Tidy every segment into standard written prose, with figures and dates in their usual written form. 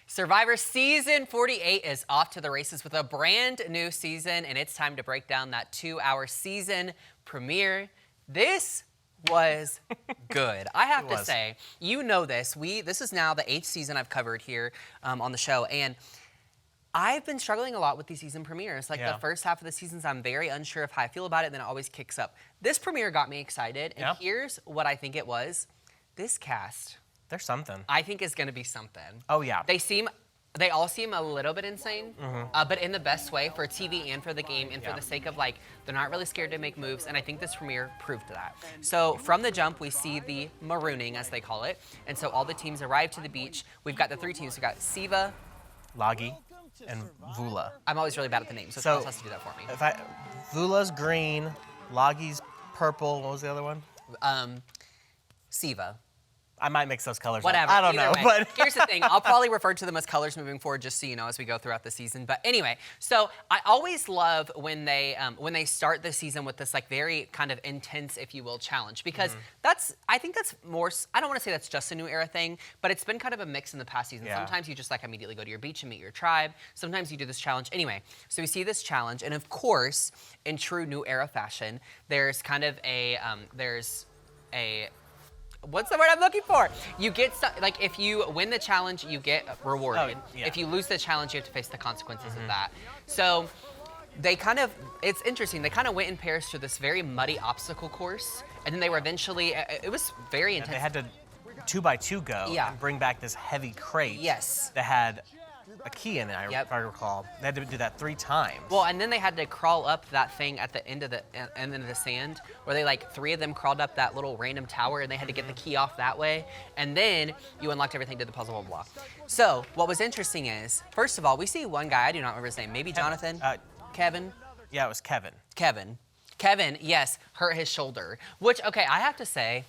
Survivor Season 48 is off to the races with a brand new season, and it's time to break down that 2-hour season premiere. This was good. I have to say, you know this. This is now the 8th season I've covered here on the show, and I've been struggling a lot with these season premieres. Like the first half of the seasons, I'm very unsure of how I feel about it, and then it always kicks up. This premiere got me excited, and here's what I think it was. This cast, there's something. I think is going to be something. Oh, yeah. They all seem a little bit insane, but in the best way for TV and for the game and for the sake of, like, they're not really scared to make moves, and I think this premiere proved that. So from the jump, we see the Marooning, as they call it, and so all the teams arrive to the beach. We've got the 3 teams. We've got Siva, Lagi, and Vula. I'm always really bad at the names, so someone else has to do that for me. Vula's green, Lagi's purple. What was the other one? Siva. I might mix those colors Whatever. up. I don't know. But here's the thing. I'll probably refer to them as colors moving forward, just so you know, as we go throughout the season. But anyway, so I always love when they start the season with this like very kind of intense, if you will, challenge, because I think that's more. I don't want to say that's just a new era thing, but it's been kind of a mix in the past season. Yeah. Sometimes you just like immediately go to your beach and meet your tribe. Sometimes you do this challenge. Anyway, so we see this challenge, and of course, in true new era fashion, there's kind of what's the word I'm looking for? You get, like, if you win the challenge, you get rewarded. Oh, yeah. If you lose the challenge, you have to face the consequences of that. So they it's interesting. They kind of went in pairs through this very muddy obstacle course, and then they were eventually, it was very intense. They had to 2x2 go and bring back this heavy crate that had a key in it, if I recall. They had to do that 3 times. Well, and then they had to crawl up that thing at the end of the sand, where they, like, 3 of them crawled up that little random tower, and they had to get the key off that way. And then you unlocked everything, did the puzzle, blah, blah, blah. So what was interesting is, first of all, we see one guy, I do not remember his name, maybe Jonathan? Kevin? Yeah, it was Kevin. Kevin, yes, hurt his shoulder. Which, okay, I have to say,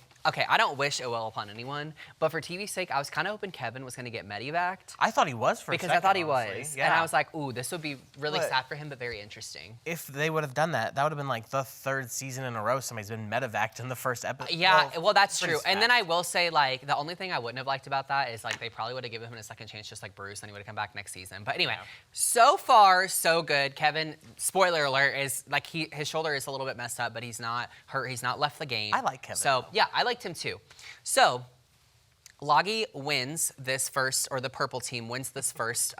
I don't wish ill will upon anyone, but for TV's sake, I was kind of hoping Kevin was going to get medevaced. I thought he was for a second, because I thought he honestly. was. Yeah. And I was like, ooh, this would be really sad for him, but very interesting. If they would have done that, that would have been like the 3rd season in a row somebody's been medevaced in the first episode. Yeah, well, that's true. And then I will say, like, the only thing I wouldn't have liked about that is, like, they probably would have given him a second chance, just like Bruce, and he would have come back next season. But anyway, so far, so good. Kevin, spoiler alert, is, like, his shoulder is a little bit messed up, but he's not hurt. He's not left the game. I like Kevin. So, yeah, I liked him too. So, Lagi wins this first, or the purple team wins this first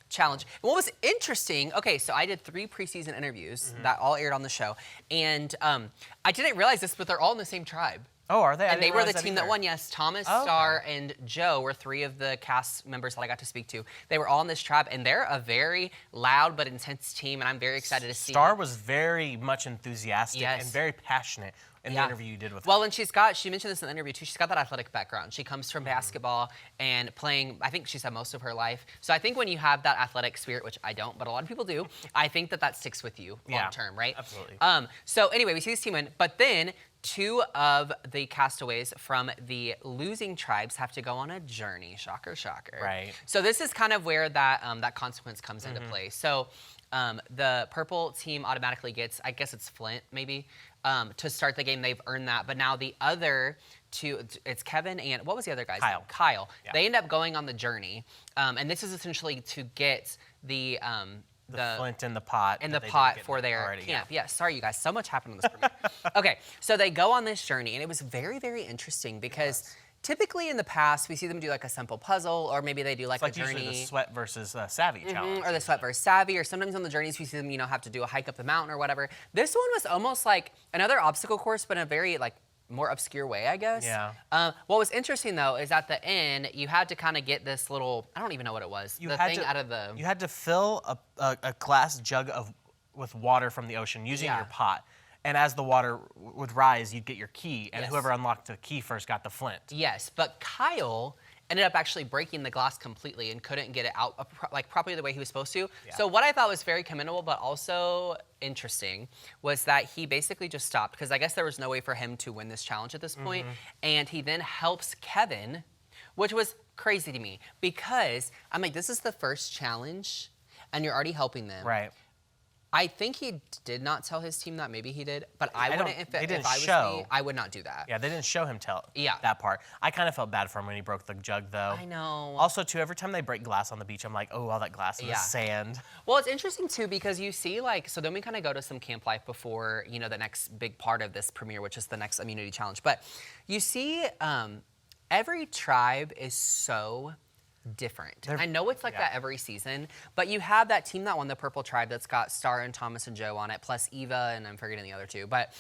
challenge. And what was interesting, so I did 3 preseason interviews that all aired on the show, and I didn't realize this, but they're all in the same tribe. Oh, are they? And they were the team that won, yes. Thomas, Star, and Joe were 3 of the cast members that I got to speak to. They were all in this tribe, and they're a very loud but intense team, and I'm very excited to see. Star was very much enthusiastic and very passionate in the interview you did with her. Well, and she mentioned this in the interview too, she's got that athletic background. She comes from basketball and playing, I think she's had most of her life. So I think when you have that athletic spirit, which I don't, but a lot of people do, I think that sticks with you long term, right? Absolutely. So anyway, we see this team win, but then 2 of the castaways from the losing tribes have to go on a journey. Shocker, shocker. Right. So this is kind of where that consequence comes into play. So the purple team automatically gets, I guess it's Flint, maybe, to start the game. They've earned that. But now the other 2, it's Kevin and, what was the other guy's name? Kyle. Yeah. They end up going on the journey. And this is essentially to get the flint in the pot. In the pot for their camp. Yeah, sorry, you guys. So much happened on this premiere. Okay, so they go on this journey, and it was very, very interesting because typically in the past, we see them do like a simple puzzle, or maybe they do like a journey. Usually the sweat versus savvy challenge. Or the sweat versus savvy, or sometimes on the journeys we see them, have to do a hike up the mountain or whatever. This one was almost like another obstacle course, but in a very like more obscure way, I guess. Yeah. What was interesting though is at the end you had to kind of get this little, I don't even know what it was. You had to fill a glass jug with water from the ocean using your pot. And as the water would rise, you'd get your key, and whoever unlocked the key first got the flint. Yes, but Kyle ended up actually breaking the glass completely and couldn't get it out like properly the way he was supposed to. Yeah. So what I thought was very commendable, but also interesting, was that he basically just stopped, because I guess there was no way for him to win this challenge at this point, and he then helps Kevin, which was crazy to me, because I'm like, this is the first challenge, and you're already helping them. Right. I think he did not tell his team that. Maybe he did, but I wouldn't. If I was me, I would not do that. Yeah, they didn't show him tell Yeah. that part. I kind of felt bad for him when he broke the jug, though. I know. Also, too, every time they break glass on the beach, I'm like, oh, all that glass in the sand. Well, it's interesting, too, because you see, like, so then we kind of go to some camp life before, you know, the next big part of this premiere, which is the next immunity challenge. But you see every tribe is so different. I know it's like that every season, but you have that team that won the Purple Tribe that's got Star and Thomas and Joe on it, plus Eva, and I'm forgetting the other two. But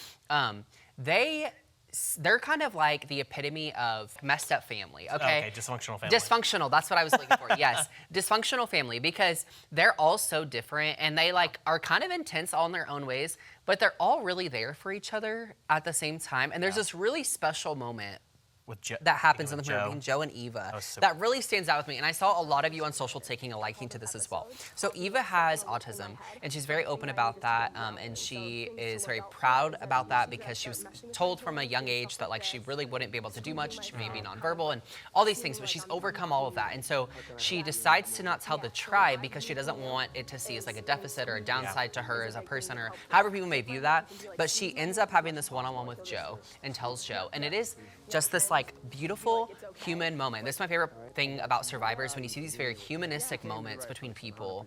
they're kind of like the epitome of messed up family, okay? Dysfunctional family. Dysfunctional, that's what I was looking for, yes. Dysfunctional family, because they're all so different, and they like are kind of intense all in their own ways, but they're all really there for each other at the same time. And there's this really special moment with that happens in the premiere between Joe and Eva that really stands out with me. And I saw a lot of you on social taking a liking to this as well. So Eva has autism, and she's very open about that, and she is very proud about that because she was told from a young age that like she really wouldn't be able to do much. She may be nonverbal and all these things, but she's overcome all of that. And so she decides to not tell the tribe because she doesn't want it to see as like a deficit or a downside to her as a person, or however people may view that. But she ends up having this one-on-one with Joe and tells Joe, and it is just this like beautiful human moment. This is my favorite thing about Survivors, when you see these very humanistic moments between people,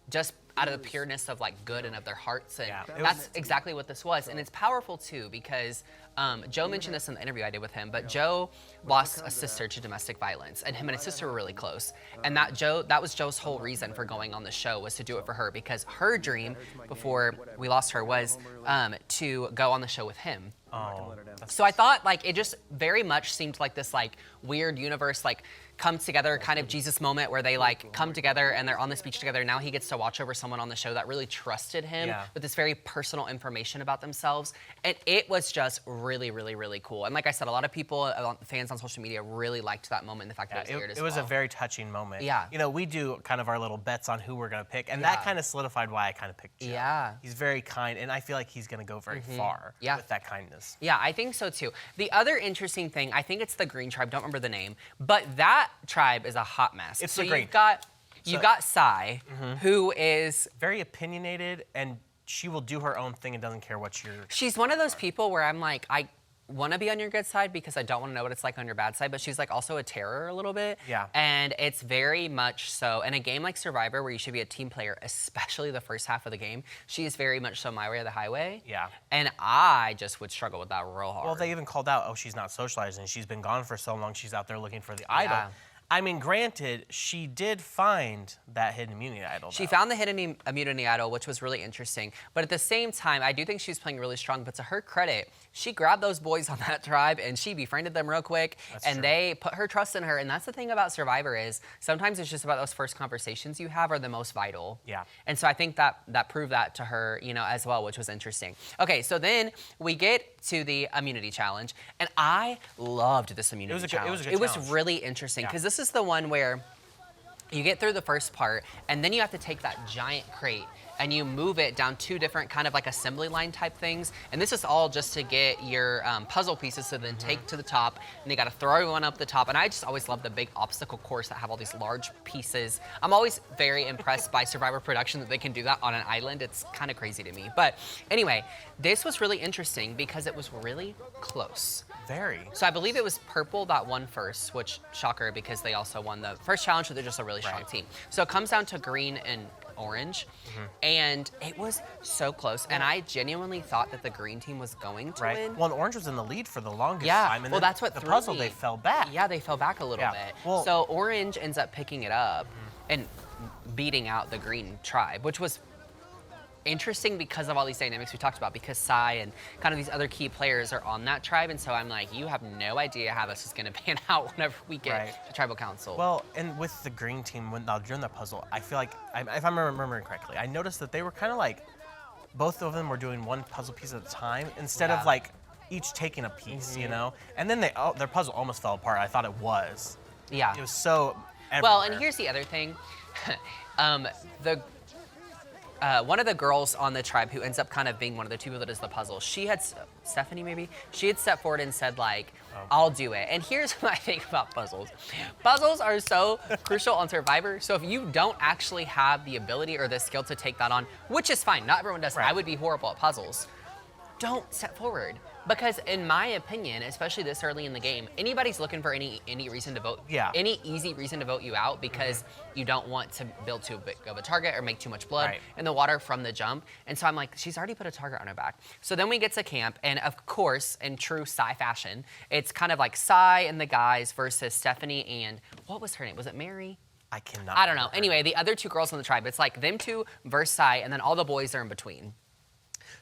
just out of the pureness of like good and of their hearts, and that's exactly what this was. And it's powerful too because Joe mentioned this in the interview I did with him, but Joe lost a sister to domestic violence, and him and his sister were really close. And that was Joe's whole reason for going on the show, was to do it for her, because her dream before we lost her was to go on the show with him. Oh, so I thought like it just very much seemed like this like weird universe like come together kind of Jesus moment where they like come together and they're on this beach together. Now he gets to watch over someone on the show that really trusted him with this very personal information about themselves. And it was just really, really, really cool. And like I said, a lot of people, fans on social media really liked that moment, the fact that it was aired as well. It was a very touching moment. Yeah. You know, we do kind of our little bets on who we're going to pick, and that kind of solidified why I kind of picked Joe. Yeah. He's very kind, and I feel like he's going to go very far with that kindness. Yeah, I think so too. The other interesting thing, I think it's the Green Tribe, don't remember the name, but that tribe is a hot mess. It's so the Green. You've got Sai, who is very opinionated, and she will do her own thing and doesn't care what you're... She's one of those people where I'm like, I want to be on your good side because I don't want to know what it's like on your bad side, but she's like also a terror a little bit. Yeah. And it's very much so, in a game like Survivor where you should be a team player, especially the first half of the game, she is very much so my way or the highway. Yeah. And I just would struggle with that real hard. Well, they even called out, oh, she's not socializing. She's been gone for so long, she's out there looking for the idol. I mean, granted, she did find that hidden immunity idol. She found the hidden immunity idol, which was really interesting. But at the same time, I do think she's playing really strong. But to her credit, she grabbed those boys on that tribe and she befriended them real quick. They put her trust in her. And that's the thing about Survivor is sometimes it's just about those first conversations you have are the most vital. Yeah. And so I think that proved that to her, you know, as well, which was interesting. Okay, so then we get to the immunity challenge, and I loved this immunity challenge. It was really interesting because this is the one where you get through the first part, and then you have to take that giant crate and you move it down two different kind of like assembly line type things. And this is all just to get your puzzle pieces to then take to the top, and you got to throw everyone up the top. And I just always love the big obstacle course that have all these large pieces. I'm always very impressed by Survivor production that they can do that on an island. It's kind of crazy to me. But anyway, this was really interesting because it was really close. Very. So I believe it was Purple that won first, which shocker because they also won the first challenge, so they're just a really strong team. So it comes down to Green and Orange, and it was so close. And I genuinely thought that the Green team was going to win. Well, and Orange was in the lead for the longest time. And well, that's what the threw puzzle, me. they fell back. Yeah, they fell back a little bit. Well, so Orange ends up picking it up and beating out the Green tribe, which was interesting because of all these dynamics we talked about, because Sai and kind of these other key players are on that tribe, and so I'm like, you have no idea how this is going to pan out whenever we get to tribal council. Well, and with the Green team, when they're doing the puzzle, I feel like, if I'm remembering correctly, I noticed that they were kind of like, both of them were doing one puzzle piece at a time, instead of like each taking a piece, you know? And then their puzzle almost fell apart. I thought it was. Yeah. It was so everywhere. Well, and here's the other thing. one of the girls on the tribe who ends up kind of being one of the two people that does the puzzle. She had Stephanie maybe. She had stepped forward and said like, "I'll do it." And here's what I think about puzzles. Puzzles are so crucial on Survivor. So if you don't actually have the ability or the skill to take that on, which is fine, not everyone does. Right. I would be horrible at puzzles. Don't step forward. Because in my opinion, especially this early in the game, anybody's looking for any reason to vote, any easy reason to vote you out because you don't want to build too big of a target or make too much blood in the water from the jump. And so I'm like, she's already put a target on her back. So then we get to camp, and of course, in true Psy fashion, it's kind of like Psy and the guys versus Stephanie and, what was her name? Was it Mary? I cannot. I don't know. Anyway, the other two girls on the tribe, it's like them two versus Psy, and then all the boys are in between.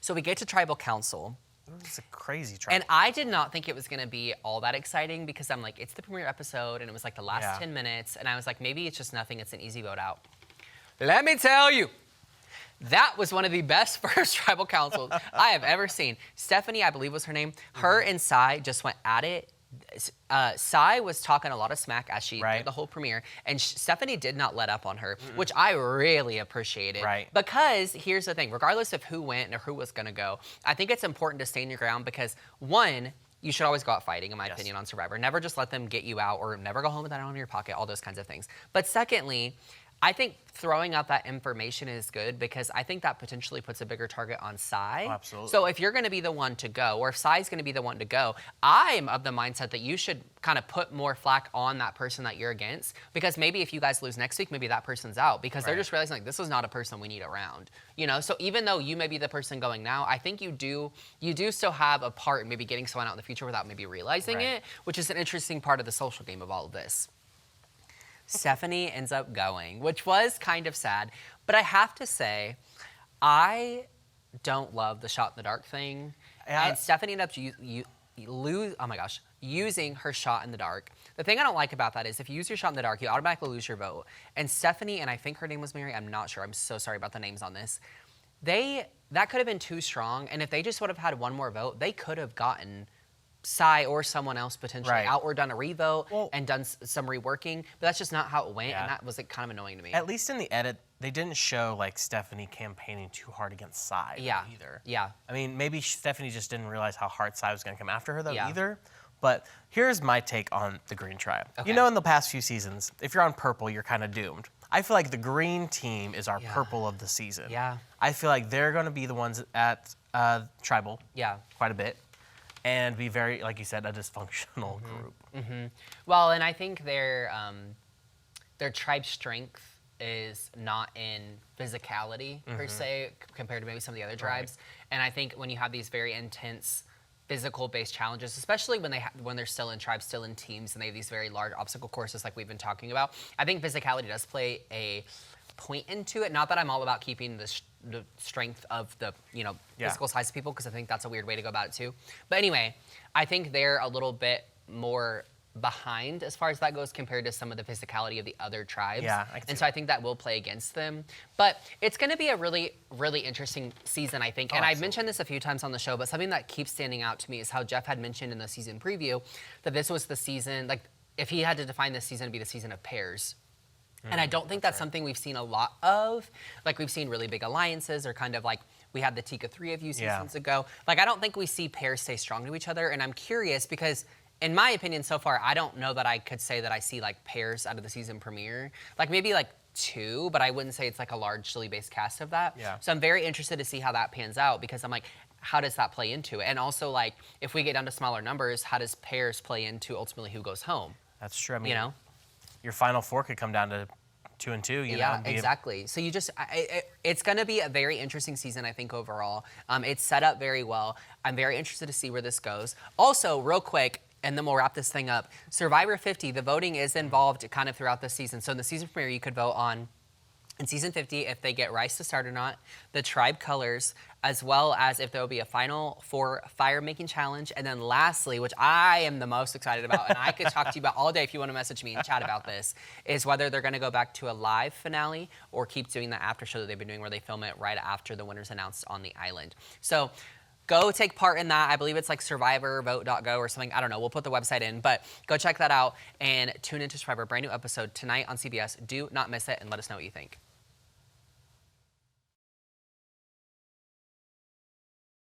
So we get to tribal council. It's a crazy trial. And I did not think it was going to be all that exciting because I'm like, it's the premiere episode, and it was like the last 10 minutes, and I was like, maybe it's just nothing. It's an easy vote out. Let me tell you, that was one of the best first tribal councils I have ever seen. Stephanie, I believe was her name. Her and Psy just went at it. Psy was talking a lot of smack as she did the whole premiere, and Stephanie did not let up on her, which I really appreciated. Because here's the thing, regardless of who went or who was gonna go, I think it's important to stand your ground because one, you should always go out fighting, in my opinion, on Survivor. Never just let them get you out or never go home with that on your pocket, all those kinds of things. But secondly, I think throwing out that information is good because I think that potentially puts a bigger target on Psy. Oh, absolutely. So if you're going to be the one to go, or if Psy's going to be the one to go, I'm of the mindset that you should kind of put more flack on that person that you're against, because maybe if you guys lose next week, maybe that person's out because they're just realizing like this is not a person we need around. You know, so even though you may be the person going now, I think you do still have a part in maybe getting someone out in the future without maybe realizing it, which is an interesting part of the social game of all of this. Stephanie ends up going, which was kind of sad. But I have to say, I don't love the shot in the dark thing. And Stephanie ended up using her shot in the dark. The thing I don't like about that is if you use your shot in the dark, you automatically lose your vote. And Stephanie, and I think her name was Mary, I'm not sure, I'm so sorry about the names on this. That could have been too strong. And if they just would have had one more vote, they could have gotten Psy or someone else potentially out or done a revote and done some reworking, but that's just not how it went, and that was like kind of annoying to me. At least in the edit, they didn't show like Stephanie campaigning too hard against Psy either. I mean, maybe Stephanie just didn't realize how hard Psy was going to come after her though either. But here's my take on the Green Tribe. You know, in the past few seasons, if you're on purple, you're kind of doomed. I feel like the green team is our purple of the season. I feel like they're going to be the ones at tribal quite a bit. And be very, like you said, a dysfunctional group. Well, and I think their tribe strength is not in physicality per se compared to maybe some of the other tribes. And I think when you have these very intense physical-based challenges, especially when they're still in tribes, still in teams, and they have these very large obstacle courses like we've been talking about, I think physicality does play a point into it. Not that I'm all about keeping the strength of the physical size of people, because I think that's a weird way to go about it too. But anyway, I think they're a little bit more behind as far as that goes compared to some of the physicality of the other tribes. So I think that will play against them. But it's going to be a really, really interesting season, I think. And I've mentioned this a few times on the show, but something that keeps standing out to me is how Jeff had mentioned in the season preview that this was the season, like if he had to define this season, it'd be the season of pairs. And I don't think that's something we've seen a lot of. Like we've seen really big alliances, or kind of like we had the Tika 3 of you seasons ago. Like I don't think we see pairs stay strong to each other. And I'm curious because in my opinion so far, I don't know that I could say that I see like pairs out of the season premiere. Like maybe like 2, but I wouldn't say it's like a largely based cast of that. So I'm very interested to see how that pans out, because I'm like, how does that play into it? And also like, if we get down to smaller numbers, how does pairs play into ultimately who goes home? That's true. I mean, your final 4 could come down to 2 and 2. You know, exactly. So you just, it's going to be a very interesting season, I think, overall. It's set up very well. I'm very interested to see where this goes. Also, real quick, and then we'll wrap this thing up. Survivor 50, the voting is involved kind of throughout the season. So in the season premiere, you could vote on, in season 50, if they get rice to start or not, the tribe colors, as well as if there will be a final 4 fire making challenge. And then lastly, which I am the most excited about, and I could talk to you about all day if you want to message me and chat about this, is whether they're going to go back to a live finale or keep doing the after show that they've been doing where they film it right after the winner's announced on the island. So go take part in that. I believe it's like survivorvote.go or something. I don't know. We'll put the website in, but go check that out and tune into Survivor, brand new episode tonight on CBS. Do not miss it, and let us know what you think.